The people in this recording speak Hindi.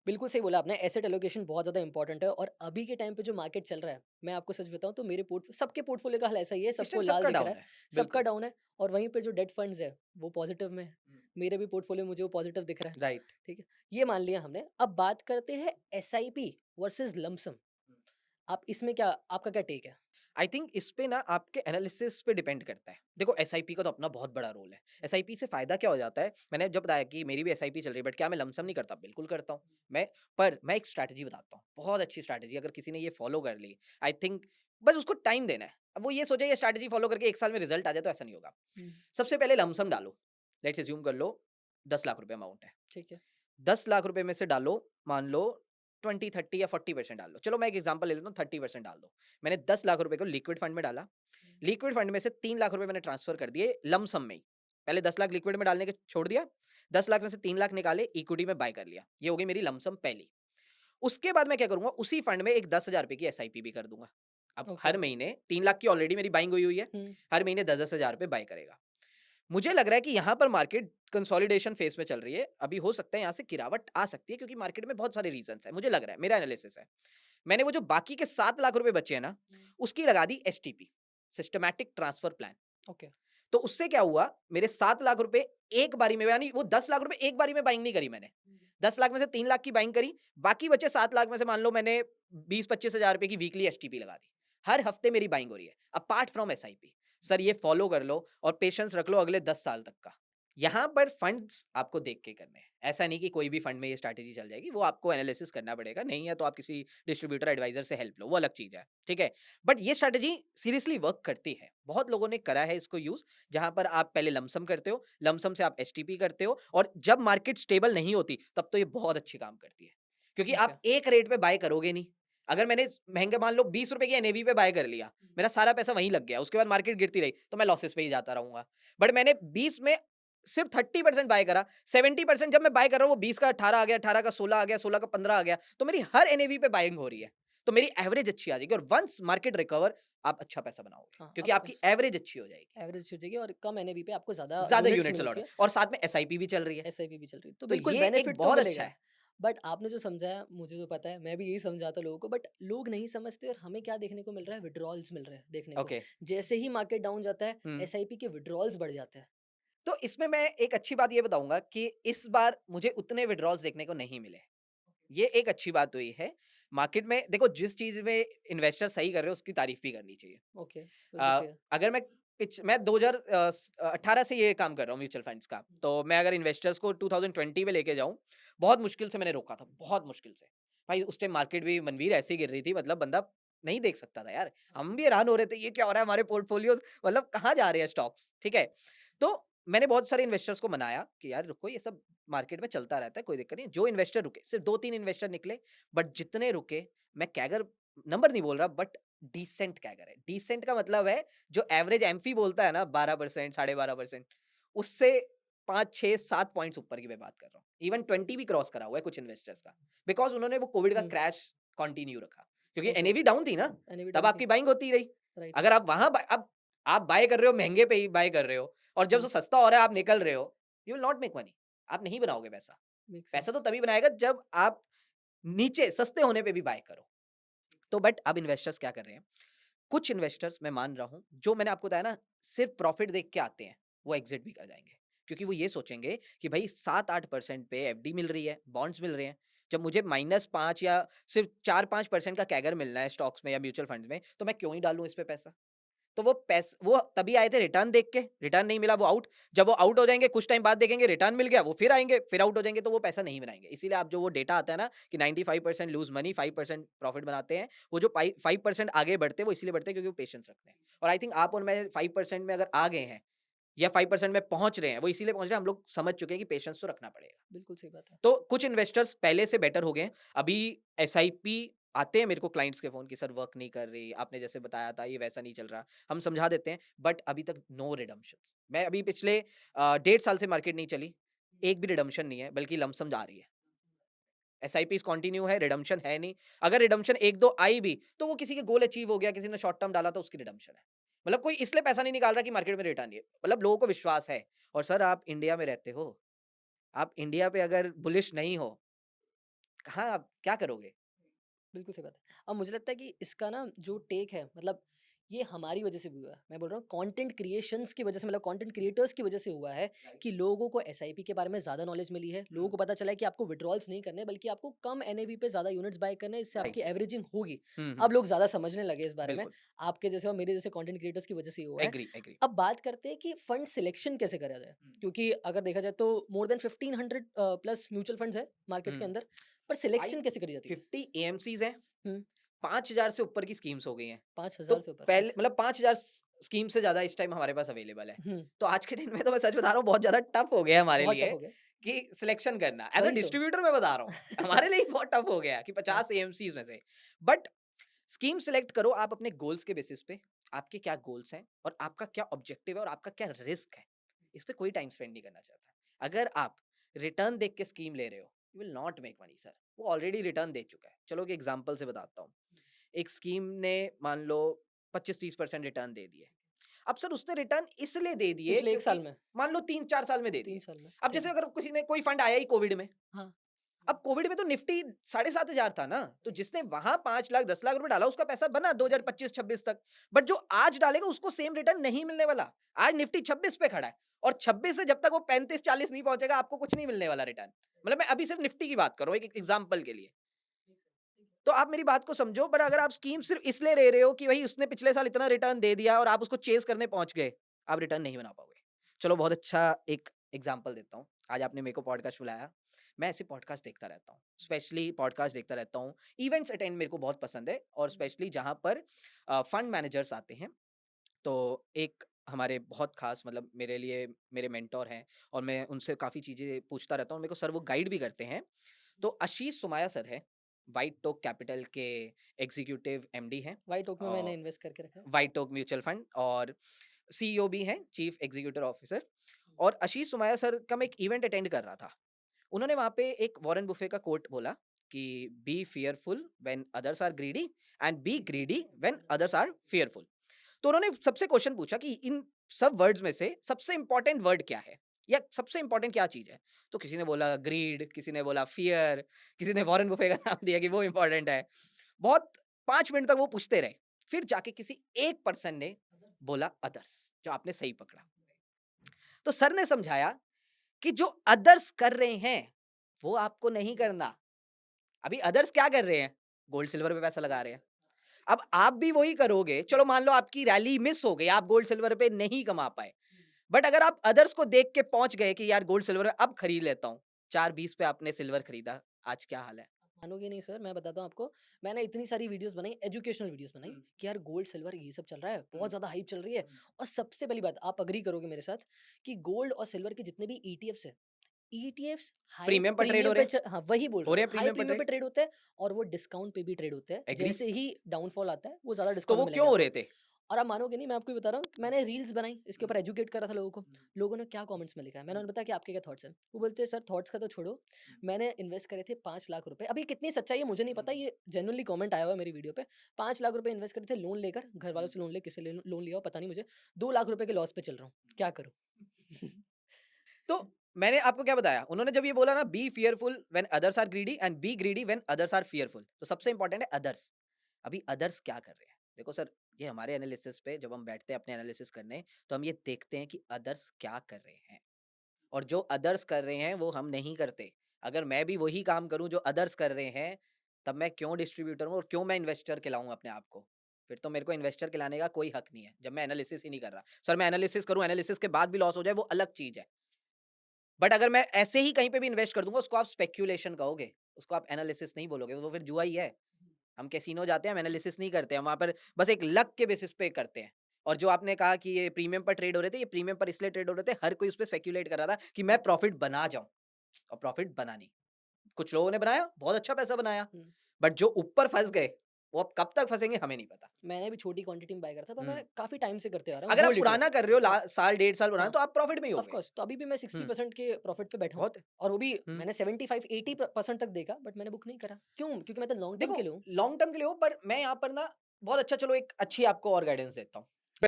बिल्कुल सही बोला आपने, एसेट एलोकेशन बहुत ज़्यादा इंपॉर्टेंट है और अभी के टाइम पे जो मार्केट चल रहा है, मैं आपको सच बताऊँ तो मेरे सबके पोर्टफोलियो का हाल ऐसा ही है, इस सबको टाइम लाल सबका दिख रहा डाउन है, है, सबका बिल्कुल। डाउन है और वहीं पे जो डेट फंड्स है, वो पॉजिटिव में है। मेरे भी पोर्टफोलियो मुझे वो पॉजिटिव दिख रहा है, राइट। ठीक है? ये मान लिया हमने, अब बात करते हैं एसआईपी वर्सेस लमसम। आप इसमें क्या आपका क्या टेक है? आई थिंक इस पे ना आपके एनालिसिस पे डिपेंड करता है। देखो एसआईपी का तो अपना बहुत बड़ा रोल है। एसआईपी से फ़ायदा क्या हो जाता है, मैंने जब बताया कि मेरी भी एसआईपी चल रही है, बट क्या मैं लमसम नहीं करता? बिल्कुल करता हूँ। मैं एक स्ट्रैटेजी बताता हूँ, बहुत अच्छी स्ट्रैटेजी, अगर किसी ने ये फॉलो कर ली, आई थिंक बस उसको टाइम देना है। अब वो ये सोचे ये स्ट्रैटेजी फॉलो करके 1 साल में रिजल्ट आ जाए, तो ऐसा नहीं होगा। हुँ, सबसे पहले लमसम डालो, लेट्स अज़्यूम कर लो 10 लाख रुपए अमाउंट है। ठीक है। 10 लाख रुपए में से डालो, मान लो 20, 30 या 40% डाल दो। चलो मैं एक एग्जांपल ले लेता हूँ, 30% डाल दो। मैंने 10 लाख रुपए को लिक्विड फंड में डाला। लिक्विड फंड में से 3 लाख रुपए मैंने ट्रांसफर कर दिए लमसम में ही। पहले 10 लाख लिक्विड में डालने के छोड़ दिया, 10 लाख में से 3 लाख निकाले, इक्विटी में बाय कर लिया। ये हो गई मेरी लमसम पहली। उसके बाद मैं क्या करूँगा, उसी फंड में एक 10,000 रुपए की एसआईपी भी कर दूँगा। अब ओके। हर महीने 3 लाख की ऑलरेडी मेरी बाइंग हुई हुई है, हुँ, हर महीने 10-10 हज़ार रुपए बाय करेगा। मुझे लग रहा है कि यहाँ पर मार्केट कंसोलिडेशन फेज में चल रही है। अभी हो सकता है यहाँ से गिरावट आ सकती है, क्योंकि मार्केट में बहुत सारे रीजंस हैं। मुझे लग रहा है, मेरा एनालिसिस है। मैंने वो जो बाकी के 7 लाख रुपए बचे हैं ना, उसकी लगा दी STP, systematic transfer plan. Okay. तो उससे क्या हुआ, मेरे 7 लाख रुपए एक बारी में, यानी वो 10 लाख रुपए एक बारी में बाइंग नहीं करी मैंने। 10 लाख में से 3 लाख की बाइंग करी, बाकी बचे 7 लाख में से मान लो मैंने 20-25 हज़ार रुपए की वीकली एसटीपी लगा दी। हर हफ्ते मेरी बाइंग हो रही है, अपार्ट फ्रॉम एसआईपी। सर ये फॉलो कर लो और पेशेंस रख लो अगले 10 साल तक का। यहाँ पर फंड्स आपको देख के करने हैं। ऐसा नहीं कि कोई भी फंड में ये स्ट्रैटेजी चल जाएगी, वो आपको एनालिसिस करना पड़ेगा। नहीं है तो आप किसी डिस्ट्रीब्यूटर एडवाइजर से हेल्प लो, वो अलग चीज़ है, ठीक है? बट ये स्ट्रैटेजी सीरियसली वर्क करती है। बहुत लोगों ने करा है इसको यूज़, जहाँ पर आप पहले लमसम करते हो, लमसम से आप एसटीपी करते हो, और जब मार्केट स्टेबल नहीं होती, तब तो ये बहुत अच्छी काम करती है। क्योंकि ठीक है। आप एक रेट पे बाय करोगे नहीं। अगर मैंने महँगे मान लो ₹20 की एनएवी पे बाय कर लिया, मेरा सारा पैसा वहीं लग गया, उसके बाद मार्केट गिरती रही, तो मैं लॉसेस पे ही जाता रहूँगा। बट मैंने 20 में सिर्फ 30% बाय करा, 70% जब मैं बाय कर रहा हूँ, वो 20 का 18 आ गया, 18 का 16 आ गया, 16 का 15 आ गया, तो मेरी हर एनएवी पे बाइंग हो रही है। तो मेरी एवरेज अच्छी आ जाएगी, और वन्स मार्केट रिकवर, आप अच्छा पैसा बनाओगे, हाँ, क्योंकि अब आपकी एवरेज अच्छी हो जाएगी। एवरेज हो जाएगी और कम एनएवी पे आपको ज़्यादा ज़्यादा यूनिट्स यूनिट्स मिलती अलाउड है, है, और साथ में एसआईपी भी चल रही है। एसआईपी भी चल रही है। तो तो बिल्कुल ये एक बेनिफिट तो बहुत अच्छा मिलेगा। है। बट आपने जो समझाया मुझे तो पता है, मैं भी यही समझाता हूँ लोगों को बट लोग नहीं समझते और हमें क्या देखने को मिल रहा है विथड्रॉल्स मिल रहे हैं देखने को। ओके। जैसे ही मार्केट डाउन जाता है, हुँ। एसआईपी के विथड्रॉल्स बढ़ जाते हैं। तो इसमें मैं एक अच्छी बात ये बताऊँगा कि इस बार मुझे उतने विथड्रॉल्स देखने को नहीं मिले। ये एक अच्छी बात हुई है। मार्केट में देखो, जिस चीज़ में इन्वेस्टर सही कर रहे हैं, उसकी तारीफ़ भी करनी चाहिए। ओके, बिल्कुल सही है। अगर मैं 2018 से ये काम कर रहा हूँ म्यूचुअल फंड्स का। तो मैं अगर इन्वेस्टर्स को 2020 में लेके जाऊँ, बहुत मुश्किल से मैंने रोका था, बहुत मुश्किल से। भाई उस टाइम मार्केट भी मनवीर ऐसी गिर रही थी, मतलब बंदा नहीं देख सकता था यार। हम भी हैरान हो रहे थे, ये क्या हो रहा है हमारे पोर्टफोलियोज़, मतलब कहाँ जा रहे हैं स्टॉक्स, ठीक है? तो मैंने बहुत सारे इन्वेस्टर्स को मनाया कि यार रुको, ये सब मार्केट में चलता रहता है, कोई दिक्कत नहीं है। जो इन्वेस्टर रुके, सिर्फ 2-3 इन्वेस्टर निकले, बट जितने रुके, मैं कैगर नंबर नहीं बोल रहा, बट डिसेंट कैगर है। डिसेंट का मतलब है, जो एवरेज एमफी बोलता है ना 12%, 12.5%, उससे 5, 6, 7 पॉइंट्स ऊपर की मैं बात कर रहा हूँ। इवन 20 भी क्रॉस करा हुआ है कुछ इन्वेस्टर्स का। बिकॉज़ उन्होंने वो कोविड का हुँ, क्रैश कंटिन्यू रखा। क्योंकि ओके, एनएवी डाउन थी ना, एनएवी तब डाउन थी। आपकी बाइंग होती रही। राइट। अगर आप वहाँ ब अब आप बाय कर रहे हो, महँगे पे ही बाय कर रहे हो, और जब हुँ, वो सस्ता हो रहा है आप निकल रहे हो, you will not make money. आप नहीं बनाओगे पैसा। मेक पैसा तो सेंस। तभी बनाएगा जब आप नीचे सस्ते होने पे भी बाय करो। तो बट अब इन्वेस्टर्स क्या कर रहे हैं? कुछ इन्वेस्टर्स मैं मान रहा हूँ, जो मैंने आपको बताया ना, सिर्फ़ प्रॉफ़िट देख के आते हैं, वो एग्ज़िट भी कर जाएँगे। क्योंकि वो ये सोचेंगे कि भई 7-8% पे एफडी मिल रही है, बॉन्ड्स मिल रहे हैं। जब मुझे -5 या सिर्फ़ 4-5% का कैगर मिलना है स्टॉक्स में या म्यूचुअल फंड्स में, तो मैं क्यों ही डालूँ इस पे पैसा? तो वो तभी आए थे रिटर्न देख के, रिटर्न नहीं मिला वो आउट। जब वो आउट हो जाएँगे, कुछ टाइम बाद देखेंगे रिटर्न मिल गया, वो फिर आएँगे, फिर आउट हो जाएँगे, तो वो पैसा नहीं बनाएँगे। इसीलिए आप जो वो डेटा आता है ना कि 95% लूज़ मनी, 5% प्रॉफिट बनाते हैं, वो जो पाइ 5% आगे बढ़ते हैं, वो इसलिए बढ़ते हैं क्योंकि वो पेशेंस रखते हैं। और आई थिंक आप और मैं 5% में अगर आ गए हैं, या 5% में पहुँच रहे हैं, वो इसीलिए पहुँच रहे हैं, हम लोग समझ चुके हैं कि पेशेंस तो रखना पड़ेगा। बिल्कुल सही बात है। तो कुछ इन्वेस्टर्स पहले से बेटर हो गए हैं। अभी एसआईपी आते हैं मेरे को क्लाइंट्स के फ़ोन कि सर वर्क नहीं कर रही, आपने जैसे बताया था ये वैसा नहीं चल रहा। हम समझा देते हैं, बट अभी तक नो रिडम्पशंस। मैं अभी पिछले 1.5 साल से मार्केट नहीं चली, एक भी रिडम्पशन नहीं है, बल्कि लमसम जा रही है। एसआईपीज़ कंटिन्यू है, रिडम्पशन है नहीं। अगर रिडम्पशन 1-2 आई भी, तो वो किसी के गोल अचीव हो गया, किसी ने शॉर्ट टर्म डाला तो उसकी रिडम्पशन है। मतलब कोई इसलिए पैसा नहीं निकाल रहा कि मार्केट में रिटर्न नहीं है। मतलब लोगों को विश्वास है। और सर आप इंडिया में रहते हो, आप इंडिया पे अगर बुलिश नहीं हो, कहाँ आप क्या करोगे? बिल्कुल सही बात है। अब मुझे लगता है कि इसका ना जो टेक है मतलब ये हमारी वज़ह से भी हुआ है। मैं बोल रहा हूँ कंटेंट क्रिएशंस की वज़ह से मतलब कंटेंट क्रिएटर्स की वज़ह से हुआ है कि लोगों को एसआईपी के बारे में ज़्यादा नॉलेज मिली है। लोगों को पता चला है कि आपको विथड्रॉल्स नहीं करने बल्कि आपको कम एनएवी पे ज़्यादा यूनिट्स बाय करने हैं, इससे राइट। आपकी एवरेजिंग होगी। हुँ। अब लोग ज़्यादा समझने लगे इस बारे में। बिल्कुल। आपके जैसे और मेरे जैसे कंटेंट क्रिएटर्स की वज़ह से ही हुआ है। एग्री। अब बात करते हैं कि फंड सिलेक्शन कैसे करा जाए? क्योंकि अगर देखा जाए तो more than 1500 plus mutual funds हैं मार्केट के हुँ। अंदर, पर भाई सिलेक्शन कैसे करी जाती है? 50 एएमसीज़ हैं, हुँ, 5000 से ऊपर की स्कीम्स हो गई हैं। तो 5000 से ऊपर, पहले ओके। मतलब 5000 स्कीम से ज़्यादा इस टाइम हमारे पास अवेलेबल है। हुँ, तो आज के दिन में तो मैं सच बता रहा हूँ बहुत ज़्यादा टफ हो गया है हमारे बहुत लिए टफ हो गया। कि सिलेक्शन करना। एज़ अ वही तो। डिस्ट्रीब्यूटर मैं बता रहा हूँ, हमारे लिए ही बहुत टफ हो गया कि हाँ, 50 एएमसीज़ में से। बट स्कीम सिलेक्ट करो आप अपने गोल्स के बेसिस पे, आपके क्या गोल्स हैं और आपका क्या ऑब्जेक्टिव है और आपका क्या रिस्क है। इस पे कोई टाइम स्पेंड नहीं करना चाहता। अगर आप रिटर्न देख के स्कीम ले रहे हो, you will not make money sir. वो ऑलरेडी रिटर्न दे चुका है। चलो एक एग्जांपल से बताता हूँ। एक स्कीम ने मान लो 25-30% रिटर्न दे दिए। अब सर उसने रिटर्न इसलिए दे दिए पिछले 1 साल क्योंकि में, मान लो 3-4 साल में दे 3 दिए। साल में, अब ठीक जैसे है। अगर किसी ने कोई फंड आया ही कोविड में, हाँ, अब कोविड में तो निफ्टी 7,500 था ना, तो जिसने वहां 5 लाख 10 लाख रुपए डाला उसका पैसा बना 2025-26 तक। बट जो आज डालेगा उसको सेम रिटर्न नहीं मिलने वाला। आज निफ्टी 26 पे खड़ा है और 26 से जब तक वो 35-40 नहीं पहुंचेगा आपको कुछ नहीं मिलने वाला रिटर्न। मतलब मैं अभी सिर्फ निफ्टी की बात कर रहा हूँ एक एग्जाम्पल के लिए। तो आप मेरी बात को समझो, बट अगर आप स्कीम सिर्फ इसलिए ले रहे हो कि भाई उसने पिछले साल इतना रिटर्न दे दिया और आप उसको चेज करने पहुंच गए, आप रिटर्न नहीं बना पाओगे। चलो बहुत अच्छा एक एग्जांपल देता हूँ। आज आपने मेरे को पॉडकास्ट बुलाया, मैं ऐसे पॉडकास्ट देखता रहता हूँ, स्पेशली पॉडकास्ट देखता रहता हूँ। इवेंट्स अटेंड मेरे को बहुत पसंद है और स्पेशली जहाँ पर फंड मैनेजर्स आते हैं। तो एक हमारे बहुत खास मतलब मेरे लिए मेरे मेंटोर हैं और मैं उनसे काफ़ी चीज़ें पूछता रहता हूँ, मेरे को सर वो गाइड भी करते हैं। तो आशीष सुमाया सर है, व्हाइट टोक कैपिटल के एग्जीक्यूटिव एमडी हैं व्हाइट ओक में मैंने और इन्वेस्ट करके रखा है। व्हाइट टोक म्यूचुअल फंड और सीईओ भी हैं, चीफ एग्जीक्यूटिव ऑफिसर। और आशीष सुमाया सर का मैं एक इवेंट अटेंड कर रहा था। उन्होंने वहाँ पे एक वॉरेन बुफे का कोट बोला कि be fearful when others are greedy and be greedy when others are fearful. तो उन्होंने सबसे क्वेश्चन पूछा कि इन सब वर्ड्स में से सबसे इंपॉर्टेंट वर्ड क्या है या सबसे इंपॉर्टेंट क्या चीज है। तो किसी ने बोला ग्रीड, किसी ने बोला फियर, किसी ने वॉरेन बुफे का नाम दिया कि वो इंपॉर्टेंट है। बहुत 5 मिनट तक वो पूछते रहे। फिर जाके किसी एक पर्सन ने बोला अदर्स, जो आपने सही पकड़ा। तो सर ने समझाया कि जो अदर्स कर रहे हैं वो आपको नहीं करना। अभी अदर्स क्या कर रहे हैं? गोल्ड सिल्वर पे पैसा लगा रहे हैं। अब आप भी वही करोगे। चलो मान लो आपकी रैली मिस हो गई, आप गोल्ड सिल्वर पे नहीं कमा पाए। बट अगर आप अदर्स को देख के पहुंच गए कि यार गोल्ड सिल्वर अब खरीद लेता हूँ, 4.20 पे आपने सिल्वर खरीदा, आज क्या हाल है? मानोगे नहीं सर, मैं बताता हूँ आपको, मैंने इतनी सारी वीडियोज़ बनाई, एजुकेशनल वीडियोज़ बनाई कि यार गोल्ड, सिल्वर ये सब चल रहा है, बहुत ज़्यादा हाइप चल रही है। और सबसे पहली बात, आप एग्री करोगे मेरे साथ कि गोल्ड और सिल्वर के जितने भी ईटीएफ्स हैं, ईटीएफ्स हाई प्रीमियम पर ट्रेड प्रीमियम हो पे रहे हैं, हाँ, वही बोल हो रहा रहे हूँ, हैं हाई प्रीमियम पर प्रीमियम पे ट्रेड। ट्रेड होते हैं और वो डिस्काउंट पे भी ट्रेड होते हैं। एग्री। जैसे ही डाउनफॉल आता है, वो ज़्यादा तो डिस्काउंट वो में मिलेंगे क्यों हो आपको। रहे थे? और आप मानोगे नहीं, मैं आपको ये बता रहा हूँ, मैंने रील्स बनाई, इसके ऊपर एजुकेट कर रहा था लोगों को। लोगों ने क्या कमेंट्स में लिखा है, मैंने उन्हें बताया कि आपके क्या थॉट्स हैं। वो बोलते हैं सर थॉट्स का तो छोड़ो, मैंने इन्वेस्ट करे थे 5 लाख रुपए। अभी कितनी सच्चाई है मुझे नहीं पता, ये जेन्युइनली कमेंट आया हुआ है मेरी वीडियो पे। 5 लाख रुपए इन्वेस्ट करे थे लोन लेकर, घर वालों से लोन ले, किससे ले लोन लिया हो पता नहीं मुझे। 2 लाख रुपए के लॉस पे चल रहा हूँ, क्या करूँ? तो मैंने आपको क्या बताया? उन्होंने जब ये बोला ना be fearful when others are greedy and be greedy when others are fearful. तो सबसे इंपॉर्टेंट है अदर्स। अभी अदर्स क्या कर रहे हैं? देखो सर, ये हमारे एनालिसिस पे जब हम बैठते हैं अपने एनालिसिस करने, तो हम ये देखते हैं कि अदर्स क्या कर रहे हैं और जो अदर्स कर रहे हैं वो हम नहीं करते। अगर मैं भी वही काम करूँ जो अदर्स कर रहे हैं, तब मैं क्यों डिस्ट्रीब्यूटर हूँ और क्यों मैं इन्वेस्टर कहलाऊँ अपने आप को? फिर तो मेरे को इन्वेस्टर कहलाने का कोई हक नहीं है, जब मैं एनालिसिस ही नहीं कर रहा। सर मैं एनालिसिस करूँ, एनालिसिस के बाद भी लॉस हो जाए वो अलग चीज़ है। बट अगर मैं ऐसे ही कहीं पे भी इन्वेस्ट कर दूँगा, उसको आप स्पेक्युलेशन कहोगे, उसको आप एनालिसिस नहीं बोलोगे, वो फिर जुआ ही है। हम कैसीनो जाते हैं, हम एनालिसिस नहीं करते, हम वहाँ पर बस एक लक के बेसिस पे करते हैं। और जो आपने कहा कि ये प्रीमियम पर ट्रेड हो रहे थे, ये प्रीमियम पर इसलिए ट्रेड हो रहे थे, हर कोई उस पे स्पेक्युलेट कर रहा था कि मैं प्रॉफिट बना जाऊँ और प्रॉफिट बना नहीं। कुछ लोगों ने बनाया, बहुत अच्छा पैसा बनाया, हुँ। बट जो ऊपर फँस गए, वो अब कब तक फँसेंगे हमें नहीं पता। मैंने भी छोटी क्वांटिटी में बाय करा था, पर हुँ। मैं काफ़ी टाइम से करते आ रहा हूँ अगर आप गोल्ड ईटीएफ। पुराना कर रहे हो हाँ, साल डेढ़ साल पुराना, हाँ। तो आप प्रॉफिट में ही ऑफ होगे। कोर्स, तो अभी भी मैं हुँ, 60% के प्रॉफिट पे बैठा हूँ बहुत है। और वो भी हुँ। मैंने 75-80% तक देखा, बट मैंने बुक नहीं करा। क्यों? क्योंकि मैं तो लॉन्ग टर्म देखो, के लिए हूँ। लॉन्ग टर्म के लिए हो, पर मैं यहाँ पर ना बहुत अच्छा, चलो एक अच्छी आपको और गाइडेंस देता हूँ।